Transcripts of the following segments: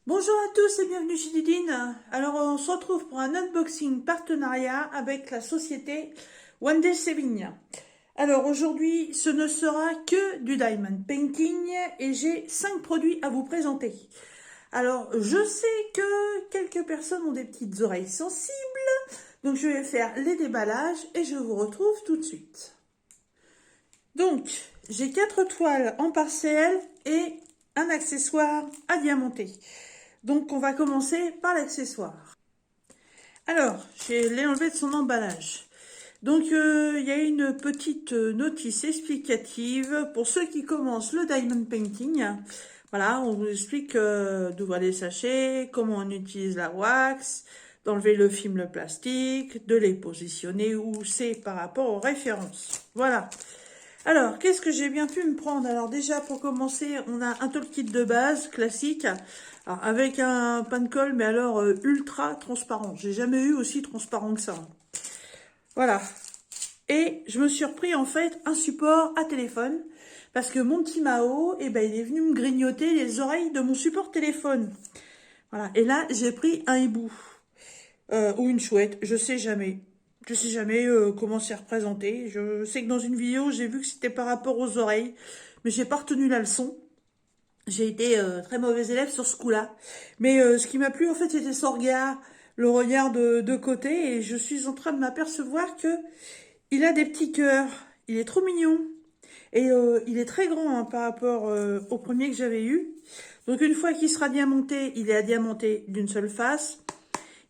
Bonjour à tous et bienvenue chez Didine. Alors on se retrouve pour un unboxing partenariat avec la société One Day Saving. Alors aujourd'hui ce ne sera que du diamond painting et j'ai 5 produits à vous présenter. Alors je sais que quelques personnes ont des petites oreilles sensibles, donc je vais faire les déballages et je vous retrouve tout de suite. Donc j'ai 4 toiles en parcelle et un accessoire à diamanter. Donc, on va commencer par l'accessoire. Alors, je l'ai enlevé de son emballage. Donc, il y a une petite notice explicative pour ceux qui commencent le diamond painting. Voilà, on vous explique d'ouvrir les sachets, comment on utilise la wax, d'enlever le film le plastique, de les positionner où c'est par rapport aux références. Voilà. Alors, qu'est-ce que j'ai bien pu me prendre? Alors déjà, pour commencer, on a un toolkit de base classique, alors, avec un pan de colle, mais alors ultra transparent. J'ai jamais eu aussi transparent que ça. Voilà. Et je me suis repris en fait un support à téléphone, parce que mon petit Mao, il est venu me grignoter les oreilles de mon support téléphone. Voilà. Et là, j'ai pris un hibou. Ou une chouette, je sais jamais. Je sais jamais comment c'est représenté. Je sais que dans une vidéo, j'ai vu que c'était par rapport aux oreilles, mais j'ai pas retenu la leçon. J'ai été très mauvais élève sur ce coup-là. Mais ce qui m'a plu, en fait, c'était son regard, le regard de côté, et je suis en train de m'apercevoir que il a des petits cœurs. Il est trop mignon. Et il est très grand hein, par rapport au premier que j'avais eu. Donc une fois qu'il sera diamanté, il est à diamanter d'une seule face.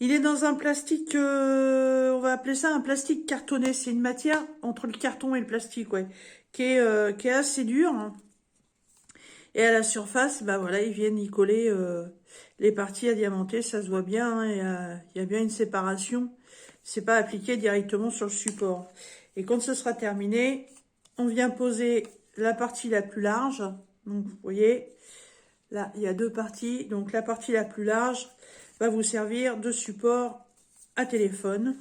Il est dans un plastique, on va appeler ça un plastique cartonné. C'est une matière entre le carton et le plastique, ouais, qui est assez dure. Hein. Et à la surface, bah voilà, ils viennent y coller les parties à diamanter. Ça se voit bien, hein, il y a bien une séparation. C'est pas appliqué directement sur le support. Et quand ce sera terminé, on vient poser la partie la plus large. Donc, vous voyez, là, il y a deux parties. Donc, la partie la plus large va vous servir de support à téléphone.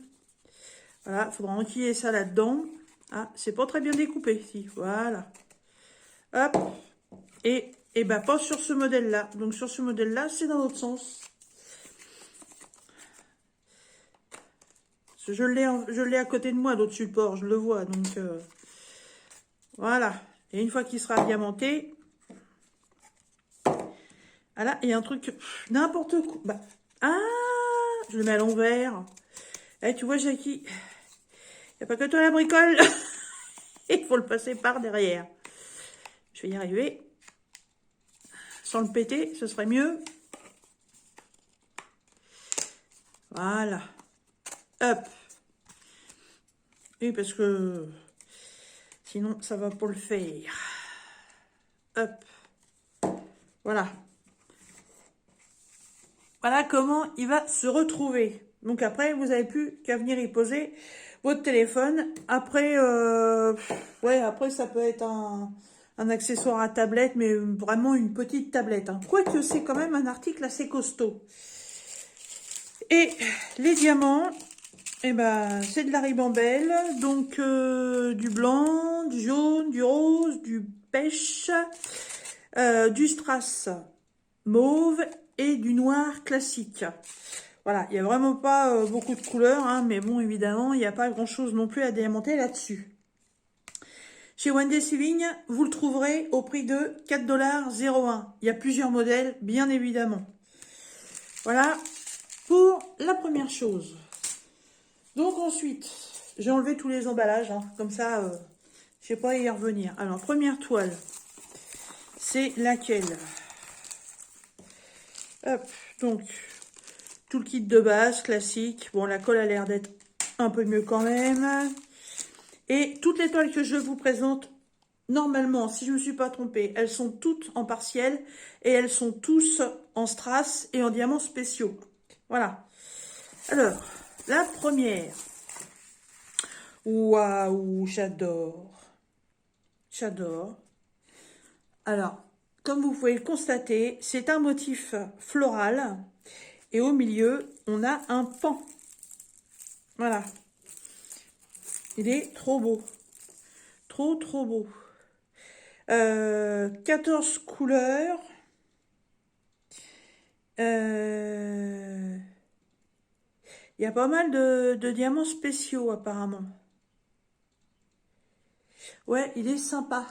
Voilà, il faudra enquiller ça là-dedans. Ah, c'est pas très bien découpé, si. Voilà. Hop. Et bah pas sur ce modèle-là. Donc sur ce modèle-là, c'est dans l'autre sens. Je l'ai à côté de moi, l'autre support, je le vois. Donc voilà. Et une fois qu'il sera diamanté, voilà, il y a un truc, n'importe quoi. Bah, ah, je le mets à l'envers. Eh, tu vois, Jackie, il n'y a pas que toi la bricole. Il faut le passer par derrière. Je vais y arriver. Sans le péter, ce serait mieux. Voilà. Hop. Oui, parce que sinon, ça va pas le faire. Hop. Voilà. Voilà comment il va se retrouver. Donc après, vous n'avez plus qu'à venir y poser votre téléphone. Après, ouais, après ça peut être un accessoire à tablette, mais vraiment une petite tablette. Hein. Quoique c'est quand même un article assez costaud. Et les diamants, eh ben, c'est de la ribambelle. Donc du blanc, du jaune, du rose, du pêche, du strass mauve et du noir classique. Voilà, il n'y a vraiment pas beaucoup de couleurs, hein, mais bon, évidemment, il n'y a pas grand-chose non plus à diamanter là-dessus. Chez One Day Saving, vous le trouverez au prix de 4,01 $. Il y a plusieurs modèles, bien évidemment. Voilà pour la première chose. Donc ensuite, j'ai enlevé tous les emballages, hein, comme ça, je ne sais pas y revenir. Alors, première toile, c'est laquelle? Hop, donc, tout le kit de base, classique. Bon, la colle a l'air d'être un peu mieux quand même. Et toutes les toiles que je vous présente, normalement, si je ne me suis pas trompée, elles sont toutes en partiel. Et elles sont tous en strass et en diamants spéciaux. Voilà. Alors, la première. Waouh, j'adore. J'adore. Alors, comme vous pouvez le constater, c'est un motif floral. Et au milieu, on a un pan. Voilà. Il est trop beau. Trop, trop beau. 14 couleurs. Il y a pas mal de diamants spéciaux apparemment. Ouais, il est sympa.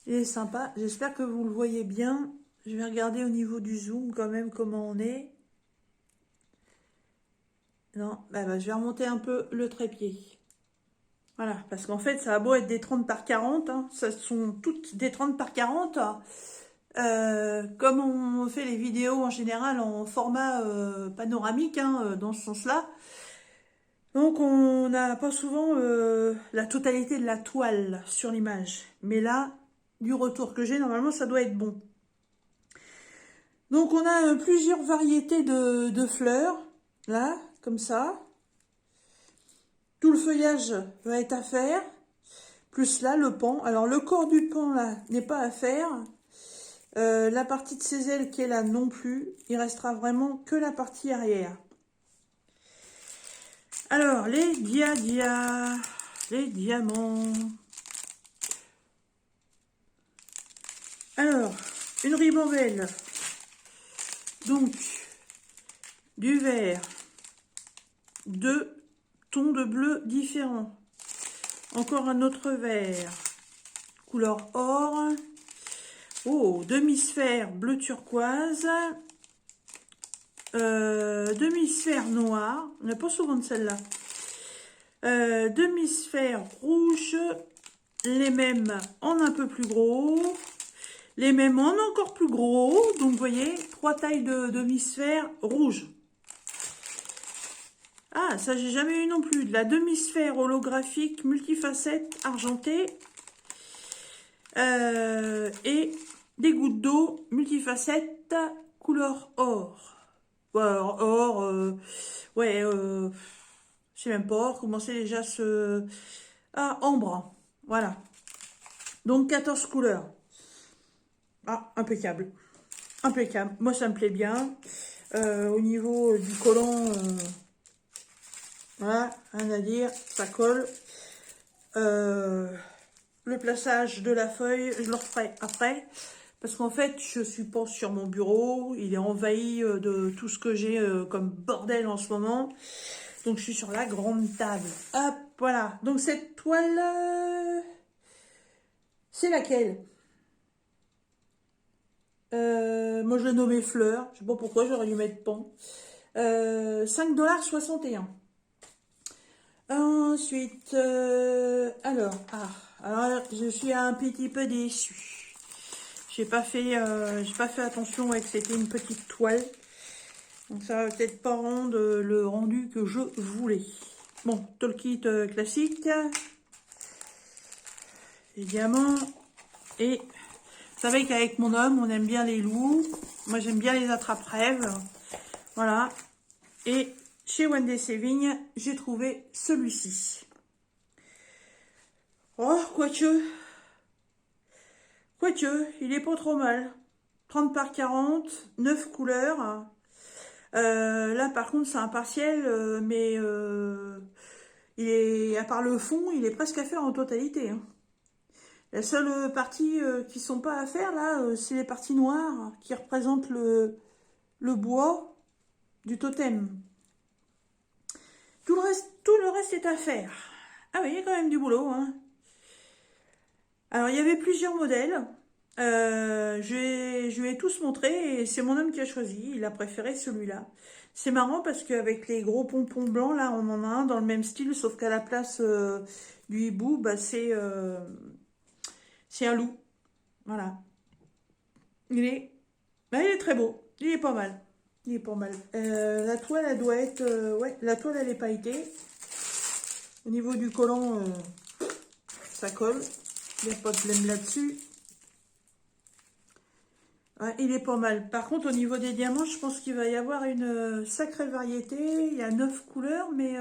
Il est sympa. J'espère que vous le voyez bien. Je vais regarder au niveau du zoom quand même comment on est. Non, bah, je vais remonter un peu le trépied. Voilà, parce qu'en fait, ça a beau être des 30 par 40, hein, ça sont toutes des 30 par 40. Comme on fait les vidéos en général en format panoramique, hein, dans ce sens-là, donc on n'a pas souvent la totalité de la toile sur l'image. Mais là, du retour que j'ai, normalement, ça doit être bon. Donc on a plusieurs variétés de fleurs, là, comme ça. Tout le feuillage va être à faire, plus là, le pan. Alors le corps du pan, là, n'est pas à faire. La partie de ses ailes qui est là non plus. Il restera vraiment que la partie arrière. Alors, les les diamants. Alors, une ribambelle. Donc, du vert. Deux tons de bleu différents. Encore un autre vert. Couleur or. Oh, demi-sphère bleu turquoise. Demi-sphère noire. On n'a pas souvent de celle-là. Demi-sphère rouge. Les mêmes en un peu plus gros. Les mêmes en encore plus gros. Donc, vous voyez, 3 tailles de demi-sphère rouge. Ah, ça, j'ai jamais eu non plus. De la demi-sphère holographique multifacette argentée. Et des gouttes d'eau multifacette couleur or. Or, ouais, je sais même pas or, comment c'est déjà ce... Ah, ambre, voilà. Donc 14 couleurs. Ah, impeccable. Impeccable. Moi, ça me plaît bien. Au niveau du collant, voilà, rien à dire, ça colle. Le plaçage de la feuille, je le referai après. Parce qu'en fait, je suis pas sur mon bureau. Il est envahi de tout ce que j'ai comme bordel en ce moment. Donc, je suis sur la grande table. Hop, voilà. Donc, cette toile, c'est laquelle? Moi, je l'ai nommée fleur. Je sais pas pourquoi, j'aurais dû mettre pan. 5,61 $. Ensuite, alors, je suis un petit peu déçue. J'ai pas fait attention que c'était une petite toile. Donc ça va peut-être pas rendre le rendu que je voulais. Bon, toolkit classique. Les diamants. Et vous savez qu'avec mon homme, on aime bien les loups. Moi, j'aime bien les attrape-rêves. Voilà. Et chez Wendy Sévigne, j'ai trouvé celui-ci. Oh, quoique, il est pas trop mal. 30 par 40, 9 couleurs. Là, par contre, c'est un partiel, mais il est, à part le fond, il est presque à faire en totalité. Hein. La seule partie qui sont pas à faire, là, c'est les parties noires qui représentent le bois du totem. Tout le reste est à faire. Ah oui, il y a quand même du boulot. Hein. Alors, il y avait plusieurs modèles. Je lui ai tous montré et c'est mon homme qui a choisi. Il a préféré celui-là. C'est marrant parce qu'avec les gros pompons blancs, là, on en a un dans le même style, sauf qu'à la place du hibou, bah, c'est un loup. Voilà. Il est très beau. Il est pas mal. Il est pas mal. La toile, elle doit être... ouais, la toile, elle est pailletée. Au niveau du collant, ça colle. Il n'y a pas de blême là-dessus. Ouais, il est pas mal. Par contre, au niveau des diamants, je pense qu'il va y avoir une sacrée variété. Il y a 9 couleurs, mais...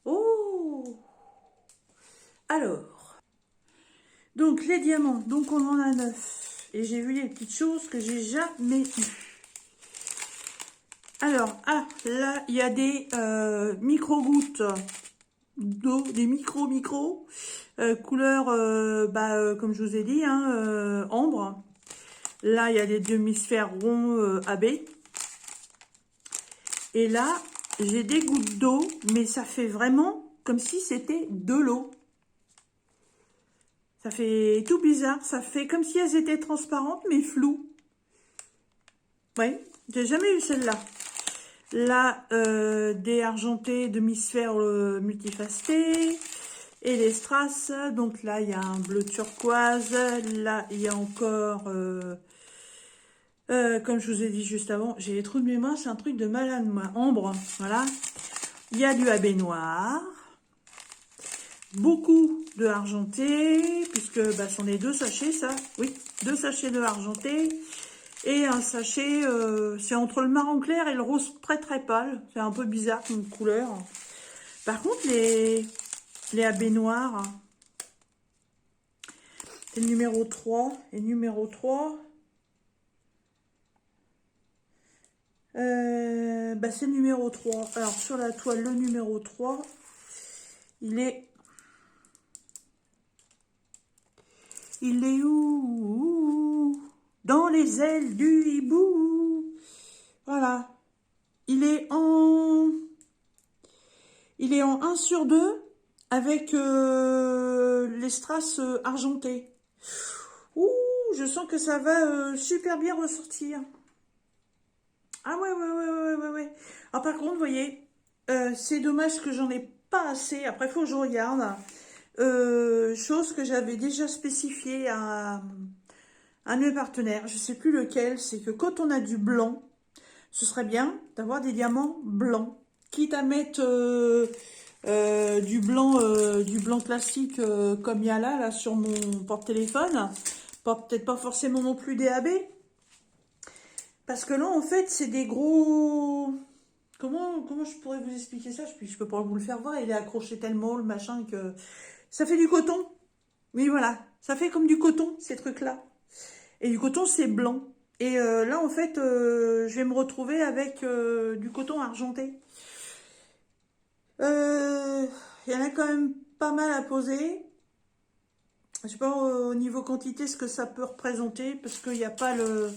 Oh! Alors. Donc, les diamants. Donc, on en a 9. Et j'ai vu des petites choses que j'ai jamais eues. Alors, ah, là, il y a des micro-gouttes d'eau, des couleur, comme je vous ai dit, hein, ambre. Là, il y a des demi-sphères ronds AB. Et là, j'ai des gouttes d'eau, mais ça fait vraiment comme si c'était de l'eau. Ça fait tout bizarre. Ça fait comme si elles étaient transparentes, mais floues. Ouais, j'ai jamais eu celle-là. Là, des argentés demi-sphères multifacetées. Et les strass. Donc là, il y a un bleu turquoise. Là, il y a encore... comme je vous ai dit juste avant, j'ai les trous de mémoire, c'est un truc de malade, moi. Ambre, voilà. Il y a du AB noir. Beaucoup de argenté, puisque bah, c'en est 2 sachets, ça. Oui, 2 sachets de argenté. Et un sachet, c'est entre le marron clair et le rose très très pâle. C'est un peu bizarre comme couleur. Par contre, les AB noirs, c'est le numéro 3. Et numéro 3... bah c'est le numéro 3. Alors, sur la toile, le numéro 3, il est où? Dans les ailes du hibou. Voilà. Il est en 1 sur 2 avec les strass argentés. Ouh, je sens que ça va super bien ressortir. Ah ouais. Ah, par contre, vous voyez, c'est dommage que j'en ai pas assez. Après, il faut que je regarde. Chose que j'avais déjà spécifiée à un de mes partenaires. Je sais plus lequel. C'est que quand on a du blanc, ce serait bien d'avoir des diamants blancs. Quitte à mettre du blanc classique comme il y a là sur mon porte-téléphone. Peut-être pas forcément non plus DAB. Parce que là, en fait, c'est des gros... Comment je pourrais vous expliquer ça? Je peux pas vous le faire voir. Il est accroché tellement, le machin, que... Ça fait du coton. Oui, voilà. Ça fait comme du coton, ces trucs-là. Et du coton, c'est blanc. Et là, en fait, je vais me retrouver avec du coton argenté. Il y en a quand même pas mal à poser. Je sais pas au niveau quantité ce que ça peut représenter. Parce qu'il n'y a pas le...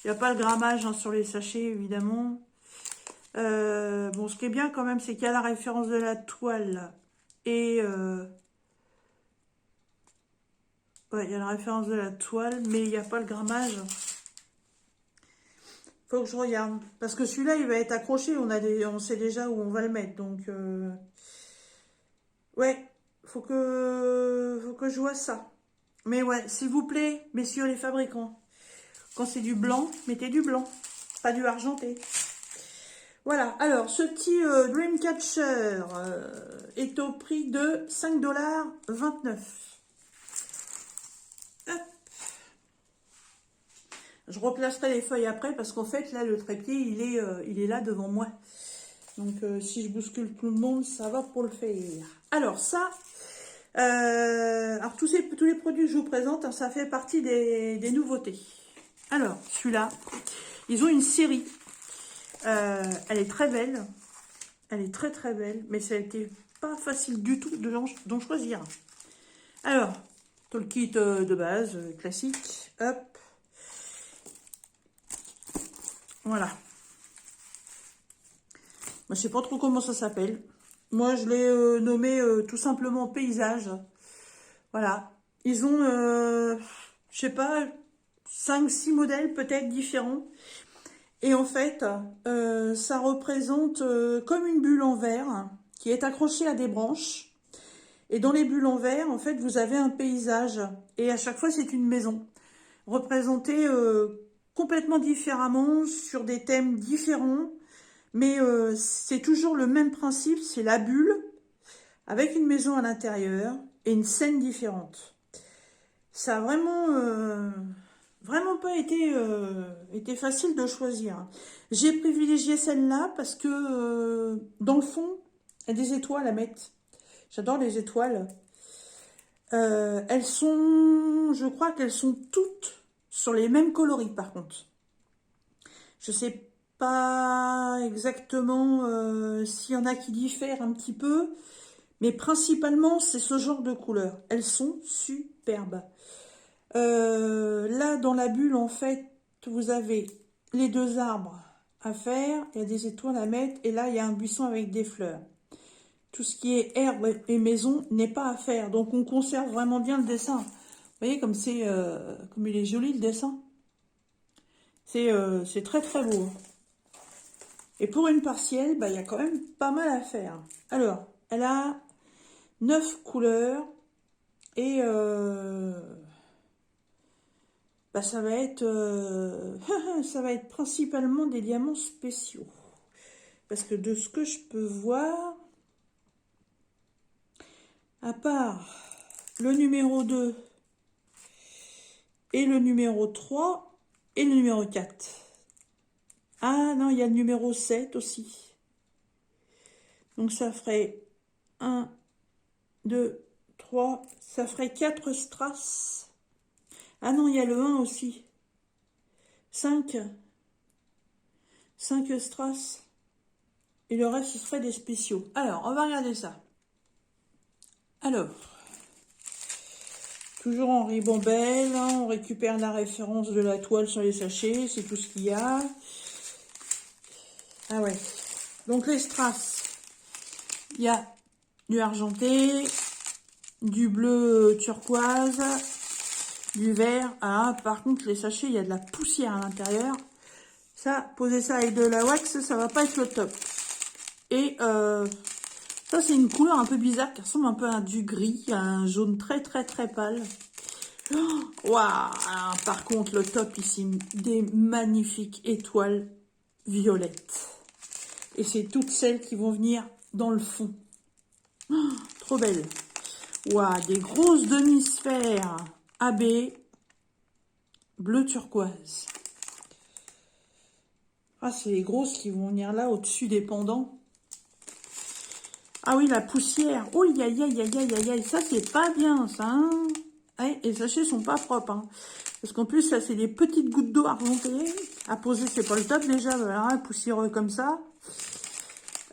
Il n'y a pas le grammage sur les sachets, évidemment. Bon, ce qui est bien quand même, c'est qu'il y a la référence de la toile. Et... ouais, il y a la référence de la toile, mais il n'y a pas le grammage. Faut que je regarde. Parce que celui-là, il va être accroché. On sait déjà où on va le mettre. Donc, ouais, faut que je vois ça. Mais ouais, s'il vous plaît, messieurs les fabricants, quand c'est du blanc, mettez du blanc, pas du argenté. Voilà, alors ce petit Dreamcatcher est au prix de 5,29 $. Je replacerai les feuilles après parce qu'en fait, là, le trépied, il est là devant moi. Donc, si je bouscule tout le monde, ça va pour le faire. Alors, ça, alors tous les produits que je vous présente, ça fait partie des nouveautés. Alors, celui-là, ils ont une série. Elle est très belle. Elle est très très belle. Mais ça a été pas facile du tout d'en choisir. Alors, tout le kit de base, classique. Hop. Voilà. Je sais pas trop comment ça s'appelle. Moi, je l'ai nommé tout simplement paysage. Voilà. Ils ont, je sais pas, 5-6 modèles peut-être différents. Et en fait, ça représente comme une bulle en verre qui est accrochée à des branches. Et dans les bulles en verre, en fait, vous avez un paysage. Et à chaque fois, c'est une maison. Représentée complètement différemment, sur des thèmes différents. Mais c'est toujours le même principe, c'est la bulle, avec une maison à l'intérieur et une scène différente. Ça a vraiment pas été facile de choisir. J'ai privilégié celle-là parce que dans le fond, il y a des étoiles à mettre. J'adore les étoiles. Elles sont, je crois qu'elles sont toutes sur les mêmes coloris par contre. Je sais pas exactement s'il y en a qui diffèrent un petit peu, mais principalement c'est ce genre de couleurs. Elles sont superbes. Là, dans la bulle, en fait, vous avez les deux arbres à faire. Il y a des étoiles à mettre. Et là, il y a un buisson avec des fleurs. Tout ce qui est herbe et maison n'est pas à faire. Donc, on conserve vraiment bien le dessin. Vous voyez comme c'est, comme il est joli, le dessin. C'est très, très beau. Et pour une partielle, bah, il y a quand même pas mal à faire. Alors, elle a 9 couleurs. Et bah, ça va être ça va être principalement des diamants spéciaux. Parce que de ce que je peux voir, à part le numéro 2 et le numéro 3 et le numéro 4. Ah non, il y a le numéro 7 aussi. Donc ça ferait 1, 2, 3, ça ferait 4 strass. Ah non, il y a le 1 aussi. 5 strass. Et le reste, ce serait des spéciaux. Alors, on va regarder ça. Alors, toujours en ribambelle, hein, on récupère la référence de la toile sur les sachets, c'est tout ce qu'il y a. Ah ouais. Donc les strass, il y a du argenté, du bleu turquoise, du vert. Ah, par contre, les sachets, il y a de la poussière à l'intérieur. Ça, poser ça avec de la wax, ça va pas être le top. Et ça, c'est une couleur un peu bizarre qui ressemble un peu à du gris, à un jaune très très très pâle. Waouh! Par contre, le top ici, des magnifiques étoiles violettes. Et c'est toutes celles qui vont venir dans le fond. Oh, trop belle. Waouh, des grosses demi-sphères AB bleu turquoise. Ah, c'est les grosses qui vont venir là au-dessus des pendants. Ah oui, la poussière. Oh, aïe, aïe, aïe, aïe, aïe, aïe. Ça, c'est pas bien, ça. Hein, ouais, et les sachets sont pas propres. Hein. Parce qu'en plus, ça, c'est des petites gouttes d'eau argentées. À poser, c'est pas le top déjà. Voilà, poussiéreux comme ça.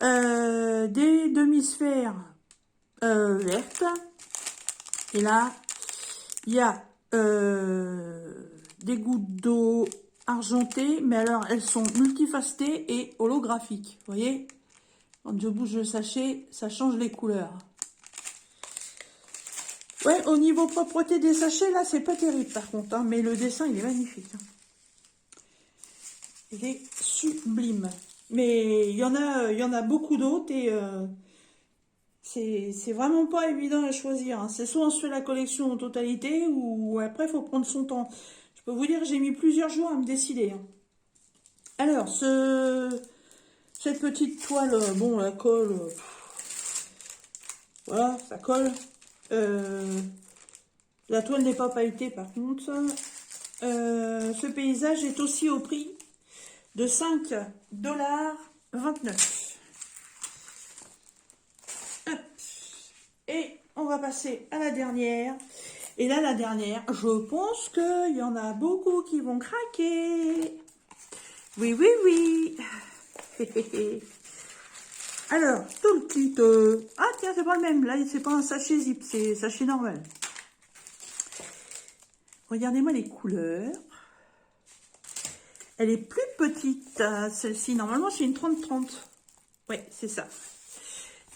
Des demi-sphères vertes. Et là, il y a des gouttes d'eau argentées. Mais alors, elles sont multifacetées et holographiques. Vous voyez ? Quand je bouge le sachet, ça change les couleurs. Ouais, au niveau propreté des sachets, là, c'est pas terrible par contre. Hein, mais le dessin, il est magnifique. Hein. Il est sublime. Mais il y en a beaucoup d'autres et c'est vraiment pas évident à choisir. Hein. C'est soit on se fait la collection en totalité ou après, il faut prendre son temps. Je peux vous dire, j'ai mis plusieurs jours à me décider. Hein. Alors, cette petite toile, bon, la colle... voilà, ça colle. La toile n'est pas pailletée par contre. Ce paysage est aussi au prix de 5,29 $. Et on va passer à la dernière. Et là, la dernière, je pense qu'il y en a beaucoup qui vont craquer. Oui, oui, oui. Alors, tout le petit... Ah, tiens, c'est pas le même. Là, c'est pas un sachet zip, c'est sachet normal. Regardez-moi les couleurs. Elle est plus petite, celle-ci. Normalement, c'est une 30-30. Oui, c'est ça.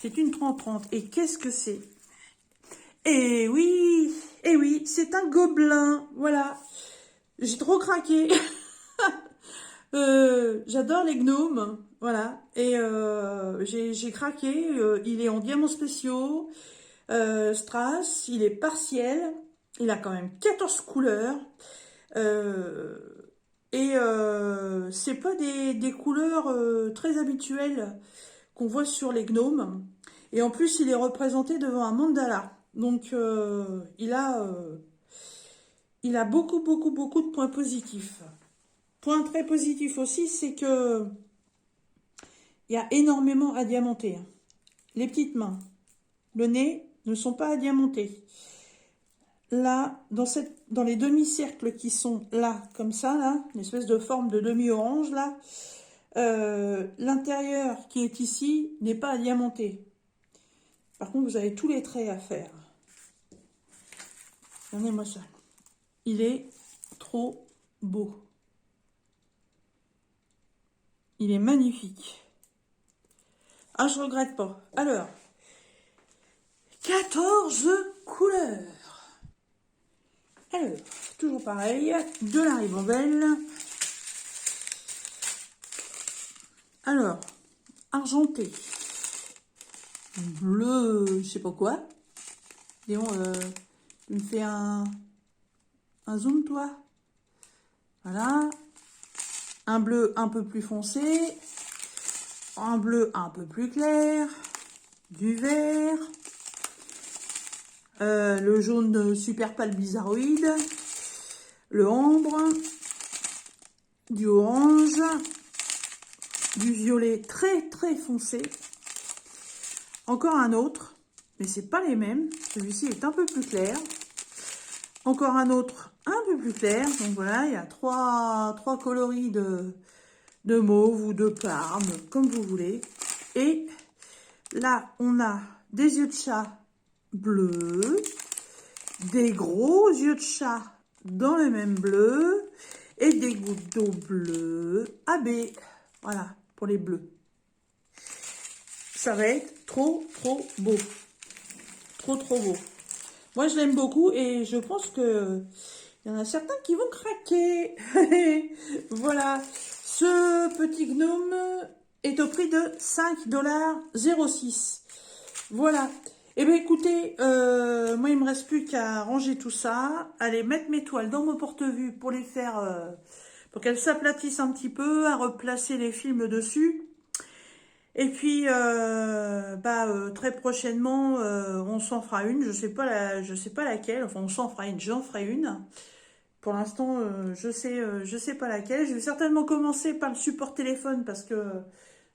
C'est une 30-30. Et qu'est-ce que c'est? Eh oui, c'est un gobelin. Voilà. J'ai trop craqué. J'adore les gnomes. Voilà. Et j'ai craqué. Il est en diamants spéciaux. Strass. Il est partiel. Il a quand même 14 couleurs. C'est pas des couleurs très habituelles qu'on voit sur les gnomes. Et en plus, il est représenté devant un mandala. Donc, il a beaucoup, beaucoup, beaucoup de points positifs. Point très positif aussi, c'est que il y a énormément à diamanter. Les petites mains, le nez ne sont pas à diamanter. Là, dans les demi-cercles qui sont là, comme ça, là, une espèce de forme de demi-orange, là, l'intérieur qui est ici n'est pas à diamanter. Par contre, vous avez tous les traits à faire. Regardez-moi ça. Il est trop beau. Il est magnifique. Ah, je regrette pas. Alors, 14 couleurs. Alors, toujours pareil, de la ribambelle. Alors, argenté, bleu, je sais pas quoi. Léon, tu me fais un zoom, toi. Voilà. Un bleu un peu plus foncé. Un bleu un peu plus clair. Du vert. Le jaune super pâle bizarroïde. Le ambre. Du orange. Du violet très très foncé. Encore un autre, mais c'est pas les mêmes. Celui-ci est un peu plus clair. Encore un autre un peu plus clair. Donc voilà, il y a trois coloris de mauve ou de parme, comme vous voulez. Et là, on a des yeux de chat bleus, des gros yeux de chat dans le même bleu et des gouttes d'eau bleues AB. Voilà, pour les bleus. Ça va être trop beau. Trop beau. Moi, je l'aime beaucoup et je pense que il y en a certains qui vont craquer. Voilà. Ce petit gnome est au prix de 5,06 $. Voilà. Eh bien, écoutez, moi, il me reste plus qu'à ranger tout ça. Aller mettre mes toiles dans mon porte-vue pour les faire, pour qu'elles s'aplatissent un petit peu, à replacer les films dessus. Et puis, très prochainement, on s'en fera une. Je sais pas laquelle. Enfin, on s'en fera une. J'en ferai une. Pour l'instant, je sais pas laquelle. Je vais certainement commencer par le support téléphone parce que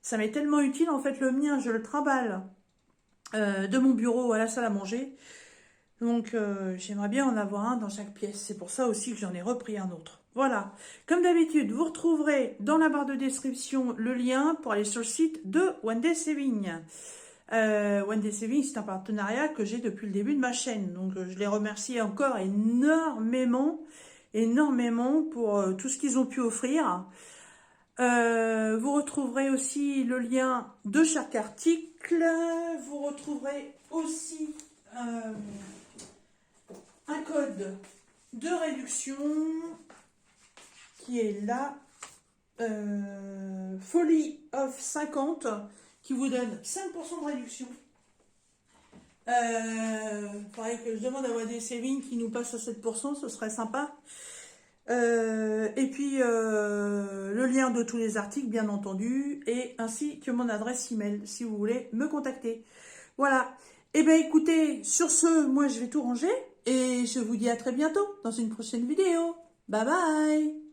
ça m'est tellement utile. En fait, le mien, je le trimballe de mon bureau à la salle à manger. Donc, j'aimerais bien en avoir un dans chaque pièce. C'est pour ça aussi que j'en ai repris un autre. Voilà. Comme d'habitude, vous retrouverez dans la barre de description le lien pour aller sur le site de One Day Saving. One Day Saving, c'est un partenariat que j'ai depuis le début de ma chaîne. Donc, je les remercie encore énormément pour tout ce qu'ils ont pu offrir. Vous retrouverez aussi le lien de chaque article. Vous retrouverez aussi un code de réduction qui est là, Folie of 50, qui vous donne 5% de réduction. Faudrait que je demande à One Day Saving qui nous passe à 7%, ce serait sympa. Et puis le lien de tous les articles, bien entendu, et ainsi que mon adresse email si vous voulez me contacter. Voilà. Et bien écoutez, sur ce, moi je vais tout ranger et je vous dis à très bientôt dans une prochaine vidéo. Bye bye!